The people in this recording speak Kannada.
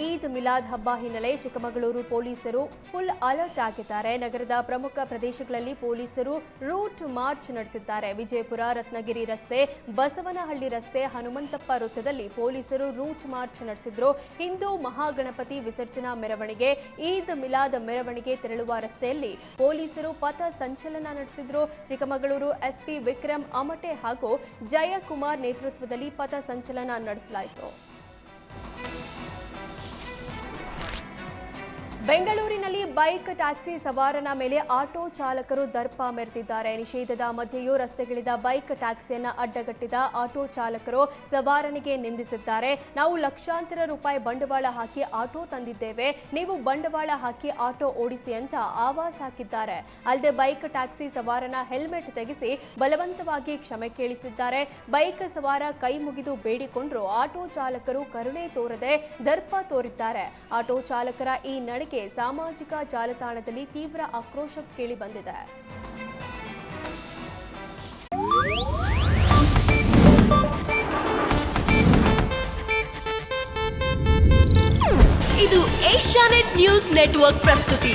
ಈದ್ ಮಿಲಾದ್ ಹಬ್ಬ ಹಿನ್ನೆಲೆ ಚಿಕ್ಕಮಗಳೂರು ಪೊಲೀಸರು ಫುಲ್ ಅಲರ್ಟ್ ಆಗಿದ್ದಾರೆ. ನಗರದ ಪ್ರಮುಖ ಪ್ರದೇಶಗಳಲ್ಲಿ ಪೊಲೀಸರು ರೂಟ್ ಮಾರ್ಚ್ ನಡೆಸಿದ್ದಾರೆ. ವಿಜಯಪುರ, ರತ್ನಗಿರಿ ರಸ್ತೆ, ಬಸವನಹಳ್ಳಿ ರಸ್ತೆ, ಹನುಮಂತಪ್ಪ ವೃತ್ತದಲ್ಲಿ ಪೊಲೀಸರು ರೂಟ್ ಮಾರ್ಚ್ ನಡೆಸಿದ್ರು. ಹಿಂದೂ ಮಹಾಗಣಪತಿ ವಿಸರ್ಜನಾ ಮೆರವಣಿಗೆ, ಈದ್ ಮಿಲಾದ್ ಮೆರವಣಿಗೆ ತೆರಳುವ ರಸ್ತೆಯಲ್ಲಿ ಪೊಲೀಸರು ಪಥ ಸಂಚಲನ ನಡೆಸಿದ್ರು. ಚಿಕ್ಕಮಗಳೂರು ಎಸ್ಪಿ ವಿಕ್ರಮ್ ಅಮಟೆ ಹಾಗೂ ಜಯಕುಮಾರ್ ನೇತೃತ್ವದಲ್ಲಿ ಪಥ ಸಂಚಲನ ನಡೆಸಲಾಯಿತು. ಬೆಂಗಳೂರಿನಲ್ಲಿ ಬೈಕ್ ಟ್ಯಾಕ್ಸಿ ಸವಾರನ ಮೇಲೆ ಆಟೋ ಚಾಲಕರು ದರ್ಪ ಮೆರೆದಿದ್ದಾರೆ. ನಿಷೇಧದ ಮಧ್ಯೆಯೂ ರಸ್ತೆಗಿಳಿದ ಬೈಕ್ ಟ್ಯಾಕ್ಸಿಯನ್ನ ಅಡ್ಡಗಟ್ಟಿದ ಆಟೋ ಚಾಲಕರು ಸವಾರನಿಗೆ ನಿಂದಿಸಿದ್ದಾರೆ. ನಾವು ಲಕ್ಷಾಂತರ ರೂಪಾಯಿ ಬಂಡವಾಳ ಹಾಕಿ ಆಟೋ ತಂದಿದ್ದೇವೆ, ನೀವು ಬಂಡವಾಳ ಹಾಕಿ ಆಟೋ ಓಡಿಸಿ ಅಂತ ಆವಾಜ್ ಹಾಕಿದ್ದಾರೆ. ಅಲ್ಲದೆ ಬೈಕ್ ಟ್ಯಾಕ್ಸಿ ಸವಾರನ ಹೆಲ್ಮೆಟ್ ತೆಗೆಸಿ ಬಲವಂತವಾಗಿ ಕ್ಷಮೆ ಕೇಳಿಸಿದ್ದಾರೆ. ಬೈಕ್ ಸವಾರ ಕೈ ಮುಗಿದು ಬೇಡಿಕೊಂಡ್ರು ಆಟೋ ಚಾಲಕರು ಕರುಣೆ ತೋರದೆ ದರ್ಪ ತೋರಿದ್ದಾರೆ. ಆಟೋ ಚಾಲಕರ ಈ ನಡೆಗೆ ಸಾಮಾಜಿಕ ಜಾಲತಾಣದಲ್ಲಿ ತೀವ್ರ ಆಕ್ರೋಶ ಕೇಳಿಬಂದಿದೆ. ಇದು ಏಷ್ಯಾನೆಟ್ ನ್ಯೂಸ್ ನೆಟ್ವರ್ಕ್ ಪ್ರಸ್ತುತಿ.